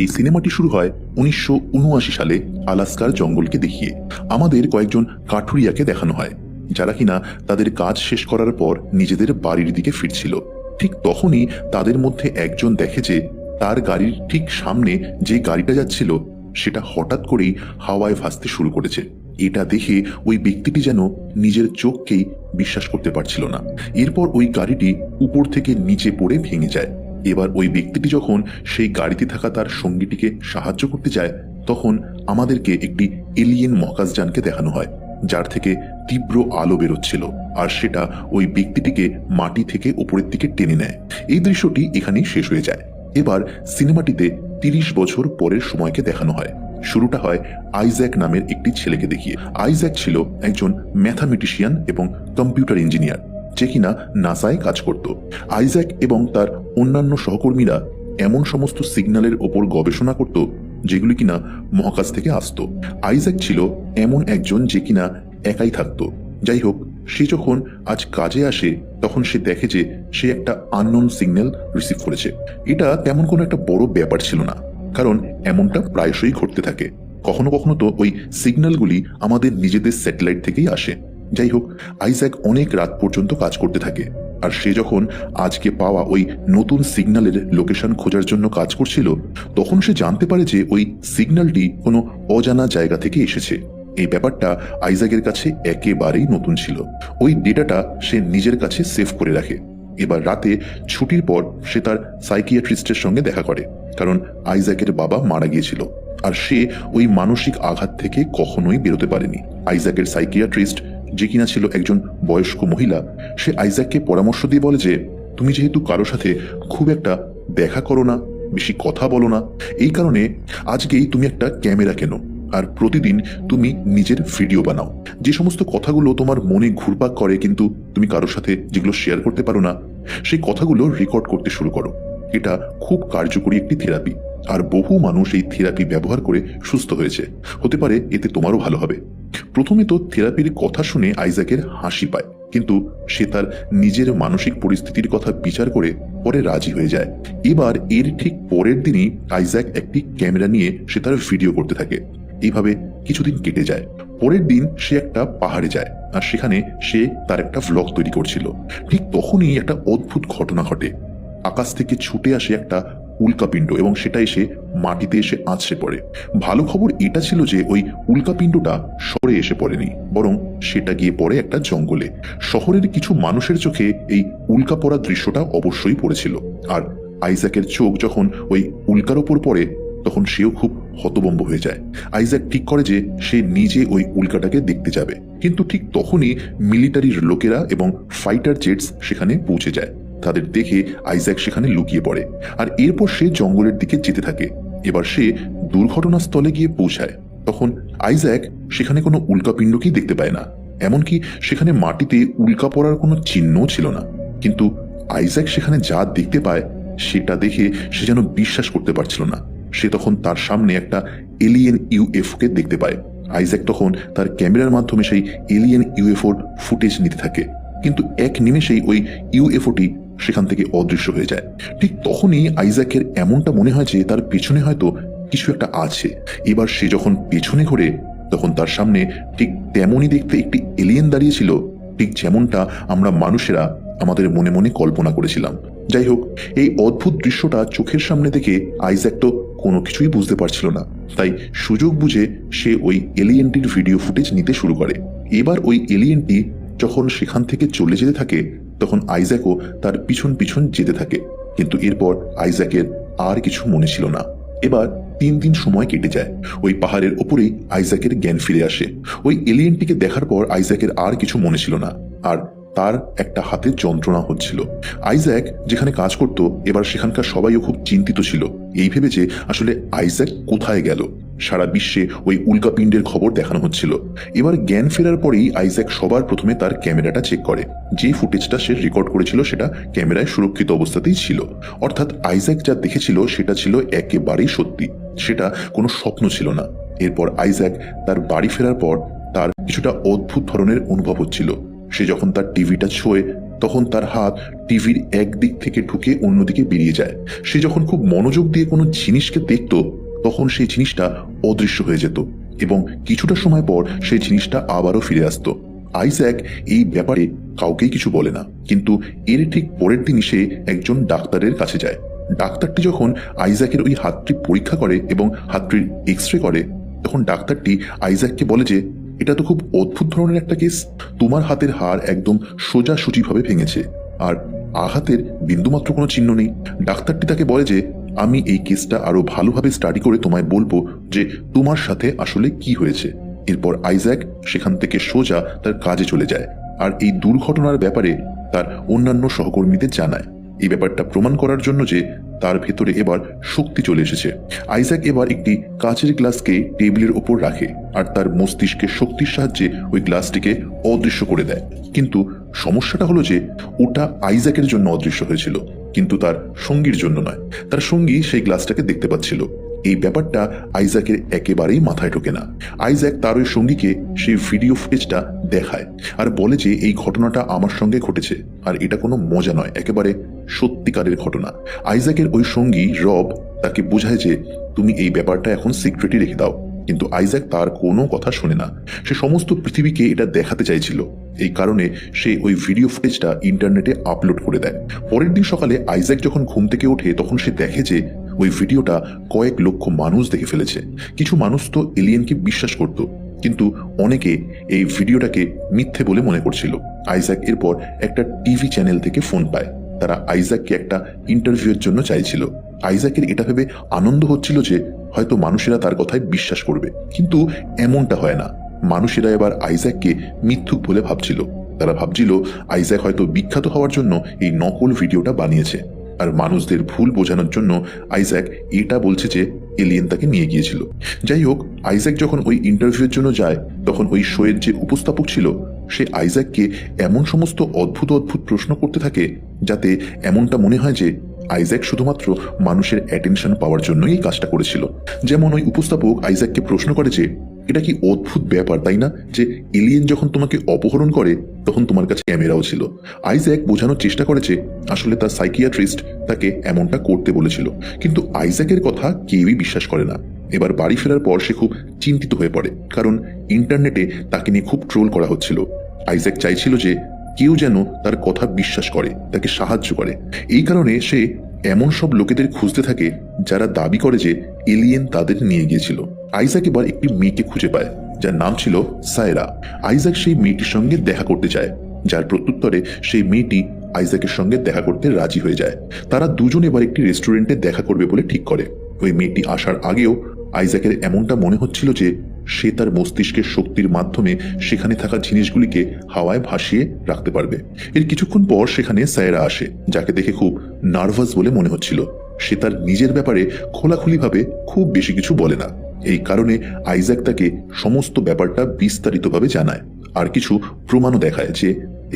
এই সিনেমাটি শুরু হয় 1979 সালে আলাস্কার জঙ্গলকে দেখিয়ে। আমাদের কয়েকজন কাঠুরিয়াকে দেখানো হয় যারা কিনা তাদের কাজ শেষ করার পর নিজেদের বাড়ির দিকে ফিরছিল। ঠিক তখনই তাদের মধ্যে একজন দেখে যে তার গাড়ির ঠিক সামনে যে গাড়িটা যাচ্ছিল সেটা হঠাৎ করেই হাওয়ায় ভাসতে শুরু করেছে। এটা দেখে ওই ব্যক্তিটি যেন নিজের চোখকেই বিশ্বাস করতে পারছিল না। এরপর ওই গাড়িটি উপর থেকে নিচে পড়ে ভেঙে যায়। এবার ওই ব্যক্তিটি যখন সেই গাড়িতে থাকা তার সঙ্গীটিকে সাহায্য করতে যায় তখন আমাদেরকে একটি এলিয়েন মহাকাশযানকে দেখানো হয় যার থেকে তীব্র আলো বেরোচ্ছিল, আর সেটা ওই ব্যক্তিটিকে মাটি থেকে উপরের দিকে টেনে নেয়। এই দৃশ্যটি এখানেই শেষ হয়ে যায়। এবার সিনেমাটিতে 30 বছর পরের সময়কে দেখানো হয়। শুরুটা হয় আইজ্যাক নামের একটি ছেলেকে দেখিয়ে। আইজ্যাক ছিল একজন ম্যাথামেটিশিয়ান এবং কম্পিউটার ইঞ্জিনিয়ার যে কিনা নাসায় কাজ করত। আইজ্যাক এবং তার অন্যান্য সহকর্মীরা এমন সমস্ত সিগন্যালের ওপর গবেষণা করত যেগুলি কিনা মহাকাশ থেকে আসতো। আইজ্যাক ছিল এমন একজন যে কিনা একাই থাকতো। যাই হোক, সে যখন আজ কাজে আসে তখন সে দেখে যে সে একটা আননোন সিগন্যাল রিসিভ করেছে। এটা তেমন কোনো একটা বড় ব্যাপার ছিল না, কারণ এমনটা প্রায়শই ঘটতে থাকে। কখনো কখনো তো ওই সিগন্যালগুলি আমাদের নিজেদের স্যাটেলাইট থেকেই আসে। যাই হোক, আইজ্যাক অনেক রাত পর্যন্ত কাজ করতে থাকে, আর সে যখন আজকে পাওয়া ওই নতুন সিগন্যালের লোকেশন খোঁজার জন্য কাজ করছিল তখন সে জানতে পারে যে ওই সিগন্যালটি কোনো অজানা জায়গা থেকে এসেছে। এই ব্যাপারটা আইজ্যাকের কাছে একেবারেই নতুন ছিল। ওই ডেটাটা সে নিজের কাছে সেভ করে রাখে। এবার রাতে ছুটির পর সে তার সাইকিয়াট্রিস্টের সঙ্গে দেখা করে, কারণ আইজ্যাকের বাবা মারা গিয়েছিল আর সে ওই মানসিক আঘাত থেকে কখনোই বেরোতে পারেনি। আইজ্যাকের সাইকিয়াট্রিস্ট যে কিনা ছিল একজন বয়স্ক মহিলা, সে আইজ্যাককে পরামর্শ দিয়ে বলে যে তুমি যেহেতু কারো সাথে খুব একটা দেখা করো না, বেশি কথা বলো না, এই কারণে আজকেই তুমি একটা ক্যামেরা কেনো আর প্রতিদিন তুমি নিজের ভিডিও বানাও। যে সমস্ত কথাগুলো তোমার মনে ঘুরপাক করে কিন্তু তুমি কারোর সাথে যেগুলো শেয়ার করতে পারো না, সেই কথাগুলো রেকর্ড করতে শুরু করো। এটা খুব কার্যকরী একটি থেরাপি, আর বহু মানুষ এই থেরাপি ব্যবহার করে সুস্থ হয়েছে। হতে পারে এতে তোমারও ভালো হবে। প্রথমে তো থেরাপির কথা শুনে আইজ্যাকের হাসি পায়, কিন্তু সে তার নিজের মানসিক পরিস্থিতির কথা বিচার করে পরে রাজি হয়ে যায়। এবার এর ঠিক পরের দিনই আইজ্যাক একটি ক্যামেরা নিয়ে সে তার ভিডিও করতে থাকে। এইভাবে কিছুদিন কেটে যায়। পরের দিন সে একটা পাহাড়ে যায়, আর সেখানে সে তার একটা ভ্লগ তৈরি করছিল। ঠিক তখনই একটা অদ্ভুত ঘটনা ঘটে। আকাশ থেকে ছুটে আসে একটা উল্কাপিণ্ড এবং সেটা এসে মাটিতে এসে আছড়ে পড়ে। ভালো খবর এটা ছিল যে ওই উল্কাপিণ্ডটা শহরে এসে পড়েনি, বরং সেটা গিয়ে পড়ে একটা জঙ্গলে। শহরের কিছু মানুষের চোখে এই উল্কা পড়া দৃশ্যটা অবশ্যই পড়েছিল, আর আইজ্যাকের চোখ যখন ওই উল্কার ওপর পড়ে তখন সেও খুব হতভম্ব হয়ে যায়। আইজ্যাক ঠিক করে যে সে নিজে ওই উল্কাটাকে দেখতে যাবে, কিন্তু ঠিক তখনই মিলিটারির লোকেরা এবং ফাইটার জেটস সেখানে পৌঁছে যায়। তাদের দেখে আইজ্যাক সেখানে লুকিয়ে পড়ে, আর এরপর সে জঙ্গলের দিকে যেতে থাকে। এবার সে দুর্ঘটনাস্থলে গিয়ে পৌঁছায়। তখন আইজ্যাক সেখানে কোনো উল্কাপিণ্ডকেই দেখতে পায় না, এমনকি সেখানে মাটিতে উল্কা পড়ার কোনো চিহ্নও ছিল না। কিন্তু আইজ্যাক সেখানে যা দেখতে পায় সেটা দেখে সে যেন বিশ্বাস করতে পারছিল না। সে তখন তার সামনে একটা এলিয়েন ইউএফওকে দেখতে পায়। আইজ্যাক তখন তার ক্যামেরার মাধ্যমে সেই এলিয়েন ইউএফওর ফুটেজ নিতে থাকে, কিন্তু এক নিমেষেই ওই ইউএফওটি সেখান থেকে অদৃশ্য হয়ে যায়। ঠিক তখনই আইজ্যাকের এমনটা মনে হয় যে তার পেছনে হয়তো কিছু একটা আছে। এবার সে যখন পেছনে ঘোরে তখন তার সামনে ঠিক তেমনই দেখতে একটি এলিয়েন দাঁড়িয়েছিল, ঠিক যেমনটা আমরা মানুষেরা আমাদের মনে মনে কল্পনা করেছিলাম। যাই হোক, এই অদ্ভুত দৃশ্যটা চোখের সামনে দেখে আইজ্যাক তো কোনো কিছুই বুঝতে পারছিল না, তাই সুযোগ বুঝে সে ওই এলিয়েনটির ভিডিও ফুটেজ নিতে শুরু করে। এবার ওই এলিয়েনটি যখন সেখান থেকে চলে যেতে থাকে তখন আইজ্যাকও তার পিছন পিছন যেতে থাকে, কিন্তু এরপর আইজ্যাকের আর কিছু মনে ছিল না। এবার 3 দিন সময় কেটে যায়। ওই পাহাড়ের ওপরেই আইজ্যাকের জ্ঞান ফিরে আসে। ওই এলিয়েনটিকে দেখার পর আইজ্যাকের আর কিছু মনে ছিল না, আর তার একটা হাতে যন্ত্রণা হচ্ছিল। আইজ্যাক যেখানে কাজ করত এবার সেখানকার সবাইও খুব চিন্তিত ছিল, এই ভেবে যে আসলে আইজ্যাক কোথায় গেল। সারা বিশ্বে ওই উল্কাপিণ্ডের খবর দেখানো হচ্ছিল। এবার জ্ঞান ফেরার পরেই আইজ্যাক সবার প্রথমে তার ক্যামেরাটা চেক করে। যে ফুটেজটা সে রেকর্ড করেছিল সেটা ক্যামেরায় সুরক্ষিত অবস্থাতেই ছিল, অর্থাৎ আইজ্যাক যা দেখেছিল সেটা ছিল একেবারেই সত্যি, সেটা কোনো স্বপ্ন ছিল না। এরপর আইজ্যাক তার বাড়ি ফেরার পর তার কিছুটা অদ্ভুত ধরনের অনুভব হচ্ছিল। সে যখন তার টিভিটা ছুঁয়ে তখন তার হাত টিভির একদিক থেকে ঢুকে অন্যদিকে বেরিয়ে যায়। সে যখন খুব মনোযোগ দিয়ে কোনো জিনিসকে দেখত তখন সেই জিনিসটা অদৃশ্য হয়ে যেত এবং কিছুটা সময় পর সেই জিনিসটা আবারও ফিরে আসতো। আইজ্যাক এই ব্যাপারে কাউকেই কিছু বলে না, কিন্তু এর ঠিক পরের দিনই সে একজন ডাক্তারের কাছে যায়। ডাক্তারটি যখন আইজ্যাকের ওই হাতটি পরীক্ষা করে এবং হাতটির এক্সরে করে তখন ডাক্তারটি আইজ্যাককে বলে যে এটা তো খুব অদ্ভুত ধরনের একটা কেস। তোমার হাতের হাড় একদম সোজাসুজিভাবে ভেঙেছে আর আঘাতের বিন্দুমাত্র কোনো চিহ্ন নেই। ডাক্তারটি তাকে বলে যে আমি এই কেসটা আরো ভালোভাবে স্টাডি করে তোমায় বলবো যে তোমার সাথে আসলে কি হয়েছে। এরপর আইজ্যাক সেখান থেকে সোজা তার কাজে চলে যায় আর এই দুর্ঘটনার ব্যাপারে তার অন্যান্য সহকর্মীদের জানায়। এই ব্যাপারটা প্রমাণ করার জন্য যে তার ভেতরে এবার শক্তি চলে এসেছে। আইজ্যাক এবার একটি কাচের গ্লাসকে টেবিলের ওপর রাখে আর তার মস্তিষ্কের শক্তির সাহায্যে ওই গ্লাসটিকে অদৃশ্য করে দেয়। কিন্তু সমস্যাটা হলো যে ওটা আইজ্যাকের জন্য অদৃশ্য হয়েছিল, কিন্তু তার সঙ্গীর জন্য নয়। তার সঙ্গী সেই গ্লাসটাকে দেখতে পাচ্ছিল। এই ব্যাপারটা আইজ্যাকের একেবারেই মাথায় ঢোকে না। আইজ্যাক তার ওই সঙ্গীকে সেই ভিডিও ফুটেজটা দেখায় আর বলে যে এই ঘটনাটা আমার সঙ্গে ঘটেছে আর এটা কোনো মজা নয়, একেবারে সত্যিকারের ঘটনা। আইজ্যাকের ওই সঙ্গী রব তাকে বোঝায় যে তুমি এই ব্যাপারটা এখন সিক্রেটই রেখে দাও, কিন্তু আইজ্যাক তার কোনো কথা শোনে না। সে সমস্ত পৃথিবীকে এটা দেখাতে চাইছিল, এই কারণে সে ওই ভিডিও ফুটেজটা ইন্টারনেটে আপলোড করে দেয়। পরের দিন সকালে আইজ্যাক যখন ঘুম থেকে ওঠে তখন সে দেখে যে ওই ভিডিওটা কয়েক লক্ষ মানুষ দেখে ফেলেছে। কিছু মানুষ তো এলিয়েনকে বিশ্বাস করত, কিন্তু অনেকে এই ভিডিওটাকে মিথ্যে বলে মনে করছিল। আইজ্যাক এরপর একটা টিভি চ্যানেল থেকে ফোন পায়। তারা আইজ্যাককে একটা ইন্টারভিউয়ের জন্য চাইছিল। আইজ্যাকের এটা ভেবে আনন্দ হচ্ছিল যে হয়তো মানুষেরা তার কথায় বিশ্বাস করবে, কিন্তু এমনটা হয় না। মানুষেরা এবার আইজ্যাককে মিথ্যুক বলে ভাবছিল। তারা ভাবছিল আইজ্যাক হয়তো বিখ্যাত হওয়ার জন্য এই নকল ভিডিওটা বানিয়েছে, আর মানুষদের ভুল বোঝানোর জন্য আইজ্যাক এটা বলছে যে এলিয়েন তাকে নিয়ে গিয়েছিল। যাই হোক, আইজ্যাক যখন ওই ইন্টারভিউয়ের জন্য যায় তখন ওই শোয়ের যে উপস্থাপক ছিল সে আইজ্যাককে এমন সমস্ত অদ্ভুত অদ্ভুত প্রশ্ন করতে থাকে যাতে এমনটা মনে হয় যে আইজ্যাক শুধুমাত্র মানুষের অ্যাটেনশন পাওয়ার জন্যই এই কাজটা করেছিল। যেমন ওই উপস্থাপক আইজ্যাককে প্রশ্ন করে যে এটা কি অদ্ভুত ব্যাপার তাই না, যে এলিয়েন যখন তোমাকে অপহরণ করে তখন তোমার কাছে ক্যামেরাও ছিল। আইজ্যাক বোঝানোর চেষ্টা করেছে আসলে তার সাইকিয়াট্রিস্ট তাকে এমনটা করতে বলেছিল, কিন্তু আইজ্যাকের কথা কেউই বিশ্বাস করে না। এবার বাড়ি ফেরার পর সে খুব চিন্তিত হয়ে পড়ে, কারণ ইন্টারনেটে তাকে নিয়ে খুব ট্রোল করা হচ্ছিল। আইজ্যাক চাইছিল যে কেউ যেন তার কথা বিশ্বাস করে, তাকে সাহায্য করে। এই কারণে সে এমন সব লোকেদের খুঁজতে থাকে যারা দাবি করে যে এলিয়েন তাদের নিয়ে গিয়েছিল। আইজ্যাক এবার একটি মেয়েকে খুঁজে পায় যার নাম ছিল সায়রা। আইজ্যাক সেই মেয়েটির সঙ্গে দেখা করতে চায়, যার প্রত্যুত্তরে সেই মেয়েটি আইজ্যাকের সঙ্গে দেখা করতে রাজি হয়ে যায়। তারা দুজন এবার একটি রেস্টুরেন্টে দেখা করবে বলে ঠিক করে। ওই মেয়েটি আসার আগেও আইজ্যাকের এমনটা মনে হচ্ছিল যে সে তার মস্তিষ্কের শক্তির মাধ্যমে সেখানে থাকা জিনিসগুলিকে হাওয়ায় ভাসিয়ে রাখতে পারবে। এর কিছুক্ষণ পর সেখানে সায়রা আসে, যাকে দেখে খুব নার্ভাস বলে মনে হচ্ছিল। সে তার নিজের ব্যাপারে খোলাখুলিভাবে খুব বেশি কিছু বলে না। এই কারণে আইজ্যাক তাকে সমস্ত ব্যাপারটা বিস্তারিতভাবে জানায় আর কিছু প্রমাণও দেখায় যে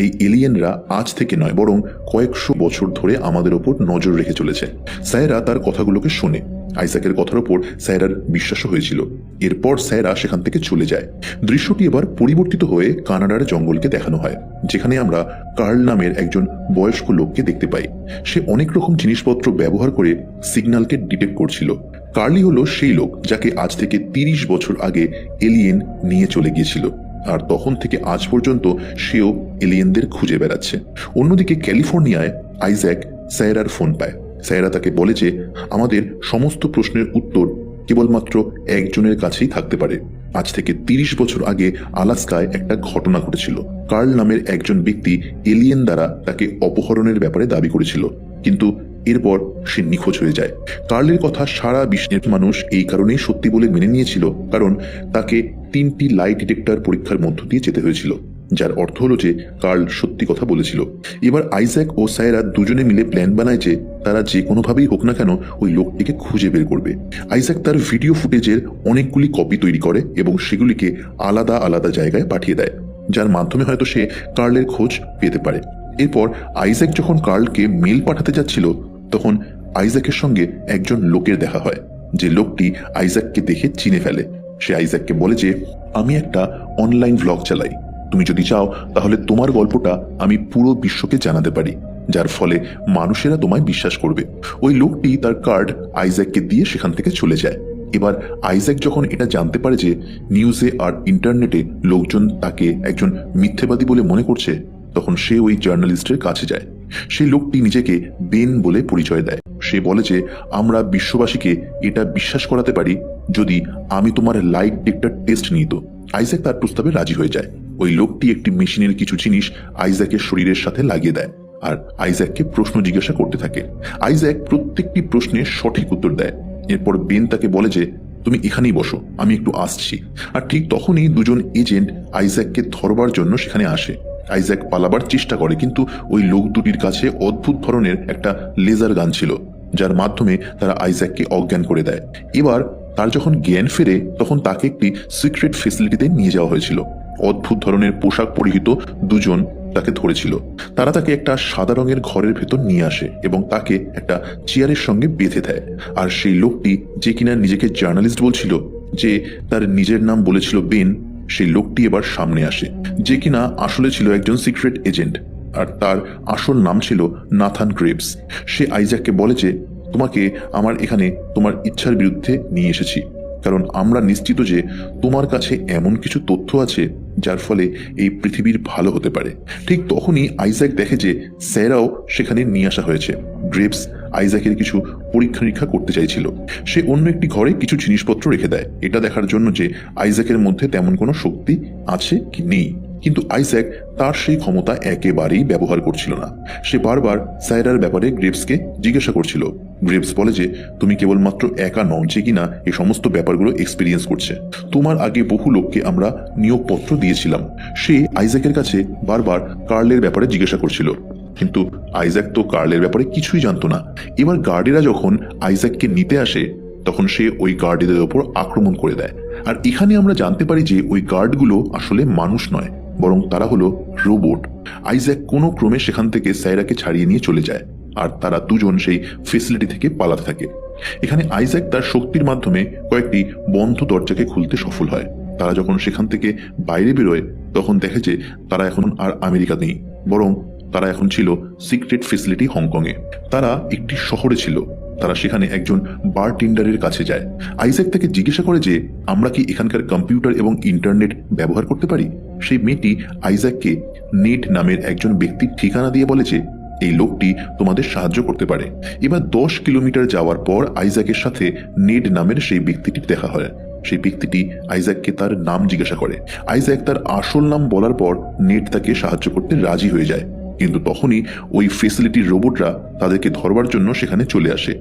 এই এলিয়েনরা আজ থেকে নয় বরং কয়েকশো বছর ধরে আমাদের ওপর নজর রেখে চলেছে। সায়রা তার কথাগুলোকে শোনে। আইজ্যাকের কথার ওপর সায়রার বিশ্বাসও হয়েছিল। এরপর সায়রা সেখান থেকে চলে যায়। দৃশ্যটি এবার পরিবর্তিত হয়ে কানাডার জঙ্গলকে দেখানো হয়, যেখানে আমরা কার্ল নামের একজন বয়স্ক লোককে দেখতে পাই। সে অনেক রকম জিনিসপত্র ব্যবহার করে সিগন্যালকে ডিটেক্ট করছিল। কার্লি হলো সেই লোক যাকে আজ থেকে 30 বছর আগে এলিয়েন নিয়ে চলে গিয়েছিল, আর তখন থেকে আজ পর্যন্ত সেও এলিয়েনদের খুঁজে বেড়াচ্ছে। অন্যদিকে ক্যালিফোর্নিয়ায় আইজ্যাক সায়রার ফোন পায়। সায়রা তাকে বলে যে আমাদের সমস্ত প্রশ্নের উত্তর কেবলমাত্র একজনের কাছেই থাকতে পারে। আজ থেকে 30 বছর আগে আলাস্কায় একটা ঘটনা ঘটেছিল। কার্ল নামের একজন ব্যক্তি এলিয়েন দ্বারা তাকে অপহরণের ব্যাপারে দাবি করেছিল, কিন্তু এরপর সে নিখোঁজ হয়ে যায়। কার্লের কথা সারা বিশ্বের মানুষ এই কারণেই সত্যি বলে মেনে নিয়েছিল, কারণ তাকে 3টি লাই ডিটেক্টর পরীক্ষার মধ্য দিয়ে যেতে হয়েছিল, যার অর্থ হলো যে কার্ল সত্যি কথা বলেছিল। এবার আইজ্যাক ও সায়রা দুজনে মিলে প্ল্যান বানায় যে তারা যে কোনোভাবেই হোক না কেন ওই লোকটিকে খুঁজে বের করবে। আইজ্যাক তার ভিডিও ফুটেজের অনেকগুলি কপি তৈরি করে এবং সেগুলিকে আলাদা আলাদা জায়গায় পাঠিয়ে দেয়, যার মাধ্যমে হয়তো সে কার্লের খোঁজ পেতে পারে। এরপর আইজ্যাক যখন কার্লকে মেল পাঠাতে যাচ্ছিল তখন আইজ্যাকের সঙ্গে একজন লোকের দেখা হয়, যে লোকটি আইজ্যাককে দেখে চিনে ফেলে। সে আইজ্যাককে বলে যে আমি একটা অনলাইন ভ্লগ চালাই, তুমি যদি চাও তাহলে তোমার গল্পটা আমি পুরো বিশ্বকে জানাতে পারি, যার ফলে মানুষেরা তোমায় বিশ্বাস করবে। ওই লোকটি তার কার্ড আইজ্যাককে দিয়ে সেখান থেকে চলে যায়। এবার আইজ্যাক যখন এটা জানতে পারে যে নিউজে আর ইন্টারনেটে লোকজন তাকে একজন মিথ্যেবাদী বলে মনে করছে, তখন সে ওই জার্নালিস্টের কাছে যায়। সেই লোকটি নিজেকে বেন বলে পরিচয় দেয়। সে বলে যে আমরা বিশ্ববাসীকে এটা বিশ্বাস করাতে পারি যদি আমি তোমার লাইট ডিটেক্টর টেস্ট নিই। তো আইজ্যাক তার প্রস্তাবে রাজি হয়ে যায়। ওই লোকটি একটি মেশিনের কিছু জিনিস আইজ্যাকের শরীরের সাথে লাগিয়ে দেয় আর আইজ্যাককে প্রশ্ন জিজ্ঞাসা করতে থাকে। আইজ্যাক প্রত্যেকটি প্রশ্নের সঠিক উত্তর দেয়। এরপর বেন তাকে বলে যে তুমি এখানেই বসো, আমি একটু আসছি। আর ঠিক তখনই দুজন এজেন্ট আইজ্যাককে ধরবার জন্য সেখানে আসে। আইজ্যাক পালাবার চেষ্টা করে, কিন্তু ওই লোক দুটির কাছে অদ্ভুত ধরনের একটা লেজার গান ছিল, যার মাধ্যমে তারা আইজ্যাককে অজ্ঞান করে দেয়। এবার তার যখন জ্ঞান ফেরে তখন তাকে একটি সিক্রেট ফেসিলিটিতে নিয়ে যাওয়া হয়েছিল। অদ্ভুত ধরনের পোশাক পরিহিত দুজন তাকে ধরেছিল। তারা তাকে একটা সাদা রঙের ঘরের ভেতর নিয়ে আসে এবং তাকে একটা চেয়ারের সঙ্গে বেঁধে দেয়। আর সেই লোকটি, যে কিনা নিজেকে জার্নালিস্ট বলছিল, যে তার নিজের নাম বলেছিল বেন, সেই লোকটি এবার সামনে আসে, যে কিনা আসলে ছিল একজন সিক্রেট এজেন্ট। আর তার আসল নাম ছিল নাথান গ্রেভস। সে আইজ্যাককে বলে যে তোমাকে আমার এখানে তোমার ইচ্ছার বিরুদ্ধে নিয়ে এসেছি, কারণ আমরা নিশ্চিত যে তোমার কাছে এমন কিছু তথ্য আছে যার ফলে এই পৃথিবীর ভালো হতে পারে। ঠিক তখনই আইজ্যাক দেখে যে স্যারাও সেখানে নিয়ে আসা হয়েছে। গ্রেভস আইজ্যাকের কিছু পরীক্ষা নিরীক্ষা করতে চাইছিল। সে অন্য একটি ঘরে কিছু জিনিসপত্র রেখে দেয়, এটা দেখার জন্য যে আইজ্যাকের মধ্যে তেমন কোনো শক্তি আছে কি নেই। কিন্তু আইজ্যাক তার সেই ক্ষমতা একেবারেই ব্যবহার করছিল না। সে বারবার সাইরার ব্যাপারে গ্রেভসকে জিজ্ঞাসা করছিল। গ্রেভস বলে যে তুমি কেবলমাত্র একা নও যে কিনা এই সমস্ত ব্যাপারগুলো এক্সপিরিয়েন্স করছে। তোমার আগে বহু লোককে আমরা নিয়োগপত্র দিয়েছিলাম। সে আইজ্যাকের কাছে বারবার কার্লের ব্যাপারে জিজ্ঞাসা করছিল, কিন্তু আইজ্যাক তো কার্লের ব্যাপারে কিছুই জানতো না। এবার গার্ডেরা যখন আইজ্যাককে নিতে আসে তখন সে ওই গার্ডেদের ওপর আক্রমণ করে দেয়। আর এখানে আমরা জানতে পারি যে ওই গার্ডগুলো আসলে মানুষ নয়, বরং তারা হলো রোবট। আইজ্যাক কোনো ক্রমে সেখান থেকে সাইরাকে ছাড়িয়ে নিয়ে চলে যায় আর তারা দুজন সেই ফেসিলিটি থেকে পালাতে থাকে। এখানে আইজ্যাক তার শক্তির মাধ্যমে কয়েকটি বন্ধ দরজাকে খুলতে সফল হয়। তারা যখন সেখান থেকে বাইরে বেরোয় তখন দেখে যে তারা এখন আর আমেরিকা নেই, বরং তারা এখন ছিল সিক্রেট ফেসিলিটি হংকংয়ে। তারা একটি শহরে ছিল। তারা সেখানে একজন বারটেন্ডারের কাছে যায়। আইজ্যাক তাকে জিজ্ঞাসা করে যে আমরা কি এখানকার কম্পিউটার এবং ইন্টারনেট ব্যবহার করতে পারি। সেই মেয়েটি আইজ্যাককে নেট নামের একজন ব্যক্তির ঠিকানা দিয়ে বলে যে এই লোকটি তোমাদের সাহায্য করতে পারে। এবার 10 কিলোমিটার যাওয়ার পর আইজ্যাকের সাথে নেট নামের সেই ব্যক্তিটির দেখা হয়। সেই ব্যক্তিটি আইজ্যাককে তার নাম জিজ্ঞাসা করে। আইজ্যাক তার আসল নাম বলার পর নেট তাকে সাহায্য করতে রাজি হয়ে যায়। কিন্তু তখনই ওই ফেসিলিটির রোবটরা তাদেরকে ধরবার জন্য সেখানে চলে আসে।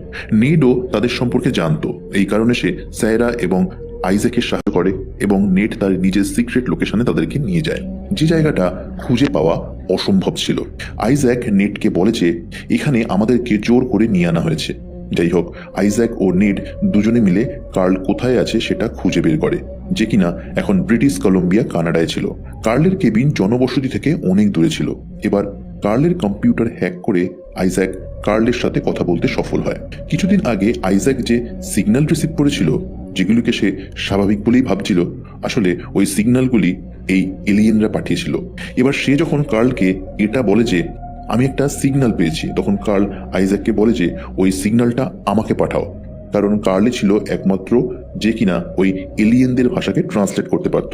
নেডও তাদের সম্পর্কে জানতো, এই কারণে সে সাইরা এবং আইজ্যাকের সাহায্য করে এবং নেট তার নিজের সিক্রেট লোকেশনে তাদেরকে নিয়ে যায়, যে জায়গাটা খুঁজে পাওয়া অসম্ভব ছিল। আইজ্যাক নেটকে বলে যে এখানে আমাদেরকে জোর করে নিয়ে আনা হয়েছে। যাই হোক, আইজ্যাক ও নেড দুজনে মিলে কার্ল কোথায় আছে সেটা খুঁজে বের করে, যে কিনা এখন ব্রিটিশ কলম্বিয়া কানাডায় ছিল। কার্লের কেবিন জনবসতি থেকে অনেক দূরে ছিল। এবার কার্লের কম্পিউটার হ্যাক করে আইজ্যাক কার্লের সাথে কথা বলতে সফল হয়। কিছুদিন আগে আইজ্যাক যে সিগন্যাল রিসিভ করেছিল, যেগুলিকে সে স্বাভাবিক বলেই ভাবছিল, আসলে ওই সিগন্যালগুলি এই এলিয়েনরা পাঠিয়েছিল। এবার সে যখন কার্লকে এটা বলে যে আমি একটা সিগন্যাল পেয়েছি, তখন কার্ল আইজ্যাককে বলে যে ওই সিগন্যালটা আমাকে পাঠাও, কারণ কার্লে ছিল একমাত্র যে কিনা ওই এলিয়েনদের ভাষাকে ট্রান্সলেট করতে পারত।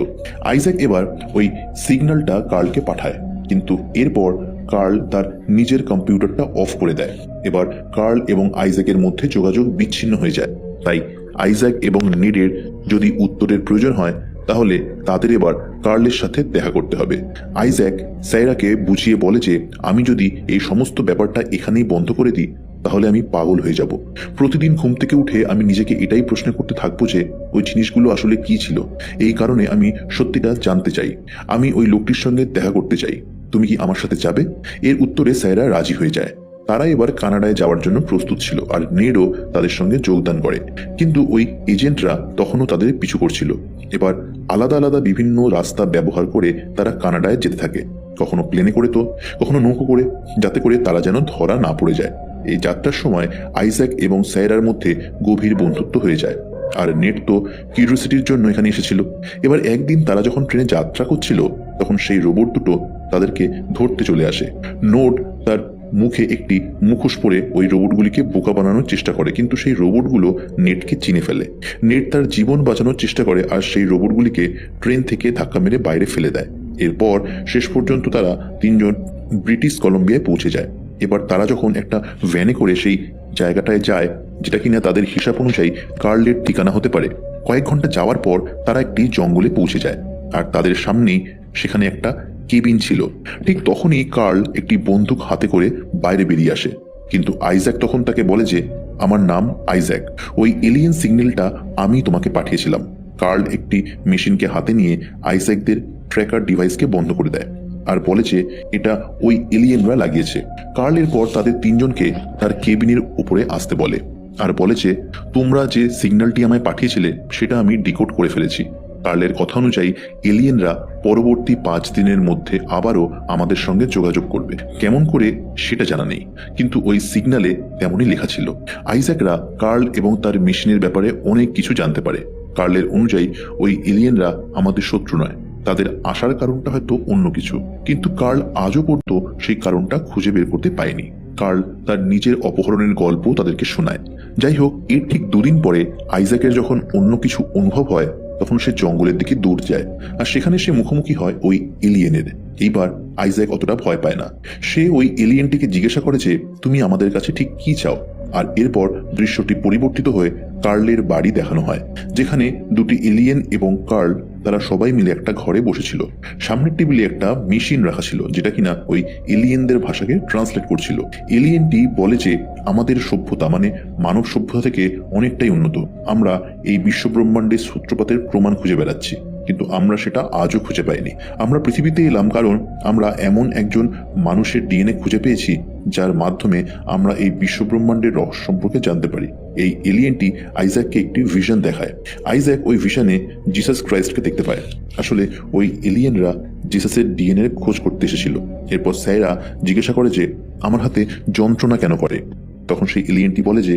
আইজ্যাক এবার ওই সিগন্যালটা কার্লকে পাঠায়, কিন্তু এরপর কার্ল তার নিজের কম্পিউটারটা অফ করে দেয়। এবার কার্ল এবং আইজ্যাকের মধ্যে যোগাযোগ বিচ্ছিন্ন হয়ে যায়। তাই আইজ্যাক এবং নেডের যদি উত্তরের প্রয়োজন হয় তাহলে তাদের এবার কার্লের সাথে দেখা করতে হবে। আইজ্যাক সাইরাকে বুঝিয়ে বলে যে আমি যদি এই সমস্ত ব্যাপারটা এখানেই বন্ধ করে দিই তাহলে আমি পাগল হয়ে যাব। প্রতিদিন ঘুম থেকে উঠে আমি নিজেকে এটাই প্রশ্ন করতে থাকবো যে ওই জিনিসগুলো আসলে কি ছিল। এই কারণে আমি সত্যিটা জানতে চাই। আমি ওই লোকটির সঙ্গে দেখা করতে চাই। তুমি কি আমার সাথে যাবে? এর উত্তরে সাইরা রাজি হয়ে যায়। তারা এবার কানাডায় যাওয়ার জন্য প্রস্তুত ছিল আর নেডও তাদের সঙ্গে যোগদান করে, কিন্তু ওই এজেন্টরা তখনও তাদের পিছু করছিল। এবার আলাদা আলাদা বিভিন্ন রাস্তা ব্যবহার করে তারা কানাডায় যেতে থাকে, কখনো প্লেনে করে তো কখনো নৌকো করে, যাতে করে তারা যেন ধরা না পড়ে যায়। এই যাত্রার সময় আইজ্যাক এবং সাইরার মধ্যে গভীর বন্ধুত্ব হয়ে যায়। আর নেট তো কিউরিওসিটির জন্য এখানে এসেছিল। এবার একদিন তারা যখন ট্রেনে যাত্রা করছিল তখন সেই রোবট দুটো তাদেরকে ধরতে চলে আসে। নোড তার মুখে একটি মুখোশ পরে ওই রোবটগুলিকে বোকা বানানোর চেষ্টা করে, কিন্তু সেই রোবটগুলো নেটকে চিনে ফেলে। নেট তার জীবন বাঁচানোর চেষ্টা করে আর সেই রোবটগুলিকে ট্রেন থেকে ধাক্কা মেরে বাইরে ফেলে দেয়। এরপর শেষ পর্যন্ত তারা তিনজন ব্রিটিশ কলম্বিয়ায় পৌঁছে যায়। এবার তারা যখন একটা ভ্যানে করে সেই জায়গাটায় যায় যেটা কিনা তাদের হিসাব অনুযায়ী কার্লের ঠিকানা হতে পারে, কয়েক ঘন্টা যাওয়ার পর তারা একটি জঙ্গলে পৌঁছে যায় আর তাদের সামনেই সেখানে একটা কেবিন ছিল। ঠিক তখনই কার্ল একটি বন্দুক হাতে করে বাইরে বেরিয়ে আসে, কিন্তু আইজ্যাক তখন তাকে বলে যে আমার নাম আইজ্যাক, ওই এলিয়েন সিগন্যালটা আমি তোমাকে পাঠিয়েছিলাম। কার্ল একটি মেশিনকে হাতে নিয়ে আইজ্যাকদের ট্র্যাকার ডিভাইসকে বন্ধ করে দেয় আর বলে যে এটা ওই এলিয়েনরা লাগিয়েছে। কার্লের পর তাদের তিনজনকে তার কেবিনের উপরে আসতে বলে আর বলে যে তোমরা যে সিগন্যালটি আমায় পাঠিয়েছিলে সেটা আমি ডিকোড করে ফেলেছি। কার্লের কথা অনুযায়ী এলিয়েনরা পরবর্তী 5 দিনের মধ্যে আবারও আমাদের সঙ্গে যোগাযোগ করবে। কেমন করে সেটা জানা নেই, কিন্তু ওই সিগন্যালে তেমনই লেখা ছিল। আইজ্যাকরা কার্ল এবং তার মেশিনের ব্যাপারে অনেক কিছু জানতে পারে। কার্লের অনুযায়ী ওই এলিয়েনরা আমাদের শত্রু নয়, তাদের আসার কারণটা হয়তো অন্য কিছু, কিন্তু কার্ল আজও পর্যন্ত সেই কারণটা খুঁজে বের করতে পায়নি। কার্ল তার নিজের অপহরণের গল্প তাদেরকে শোনায়। যাই হোক, এর ঠিক 2 দিন পরে আইজ্যাকের যখন অন্য কিছু অনুভব হয় তখন সে জঙ্গলের দিকে দৌড় যায় আর সেখানে সে মুখোমুখি হয় ওই এলিয়েনের। এইবার আইজ্যাক অতটা ভয় পায় না। সে ওই এলিয়েনটিকে জিজ্ঞাসা করে যে তুমি আমাদের কাছে ঠিক কি চাও। আর এরপর দৃশ্যটি পরিবর্তিত হয়ে কার্লের বাড়ি দেখানো হয়, যেখানে দুটি এলিয়েন এবং কার্ল তারা সবাই মিলে একটা ঘরে বসেছিল। সামনের টেবিলে একটা মেশিন রাখা ছিল যেটা কিনা ওই এলিয়েনদের ভাষাকে ট্রান্সলেট করছিল। এলিয়েনটি বলে যে আমাদের সভ্যতা মানে মানব সভ্যতা থেকে অনেকটাই উন্নত। আমরা এই বিশ্বব্রহ্মাণ্ডের সূত্রপাতের প্রমাণ খুঁজে বেড়াচ্ছি, কিন্তু আমরা সেটা আজও খুঁজে পাইনি। আমরা পৃথিবীতে এলাম কারণ আমরা এমন একজন মানুষের ডিএনএ খুঁজে পেয়েছি যার মাধ্যমে আমরা এই বিশ্বব্রহ্মাণ্ডের রহস্য সম্পর্কে জানতে পারি। এই এলিয়েনটি আইজ্যাককে একটি ভিশন দেখায়। আইজ্যাক ওই ভিশনে জিসাস ক্রাইস্টকে দেখতে পায়। আসলে ওই এলিয়েনরা জিসাসের ডিএনএ খোঁজ করতে এসেছিল। এরপর স্যারা জিজ্ঞাসা করে যে আমার হাতে যন্ত্রণা কেন করে। তখন সেই এলিয়েনটি বলে যে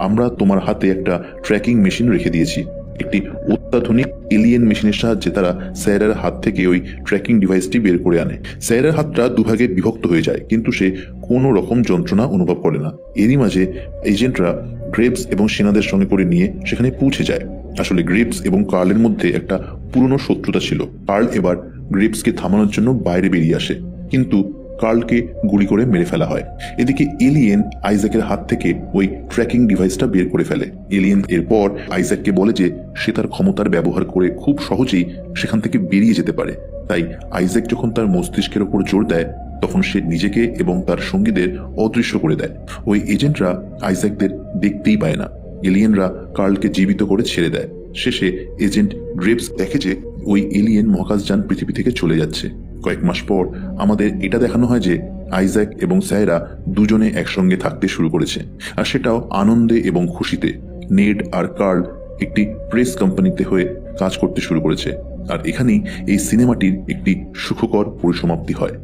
আমরা তোমার হাতে একটা ট্র্যাকিং মেশিন রেখে দিয়েছি। একটি অত্যাধুনিক এলিয়েন মেশিনের সাহায্যে তারা স্যারার হাত থেকে ওই ট্র্যাকিং ডিভাইসটি বের করে আনে। স্যারার হাতটা দুভাগে বিভক্ত হয়ে যায়, কিন্তু সে কোনো রকম যন্ত্রণা অনুভব করে না। এরই মাঝে এজেন্টরা গ্রেভস এবং সেনাদের সঙ্গে করে নিয়ে সেখানে পৌঁছে যায়। আসলে গ্রেভস এবং কার্লের মধ্যে একটা পুরনো শত্রুতা ছিল। কার্ল এবার গ্রেভসকে থামানোর জন্য বাইরে বেরিয়ে আসে, কিন্তু কার্লকে গুলি করে মেরে ফেলা হয়। এদিকে এলিয়েন আইজ্যাকের হাত থেকে ওই ট্র্যাকিং ডিভাইসটা বের করে ফেলে। এলিয়েন এরপর আইজ্যাককে বলে যে সে তার ক্ষমতার ব্যবহার করে খুব সহজেই সেখান থেকে বেরিয়ে যেতে পারে। তাই আইজ্যাক যখন তার মস্তিষ্কের ওপর জোর দেয় তখন সে নিজেকে এবং তার সঙ্গীদের অদৃশ্য করে দেয়। ওই এজেন্টরা আইজ্যাকদের দেখতেই পায় না। এলিয়েনরা কার্লকে জীবিত করে ছেড়ে দেয়। শেষে এজেন্ট গ্রেভস দেখে যে ওই এলিয়েন মহাকাশযান পৃথিবী থেকে চলে যাচ্ছে। কয়েক মাস পর আমাদের এটা দেখানো হয় যে আইজ্যাক এবং স্যারা দুজনে একসঙ্গে থাকতে শুরু করেছে, আর সেটাও আনন্দে এবং খুশিতে। নেড আর কার্ল একটি প্রেস কোম্পানিতে হয়ে কাজ করতে শুরু করেছে। আর এখানেই এই সিনেমাটির একটি সুখকর পরিসমাপ্তি হয়।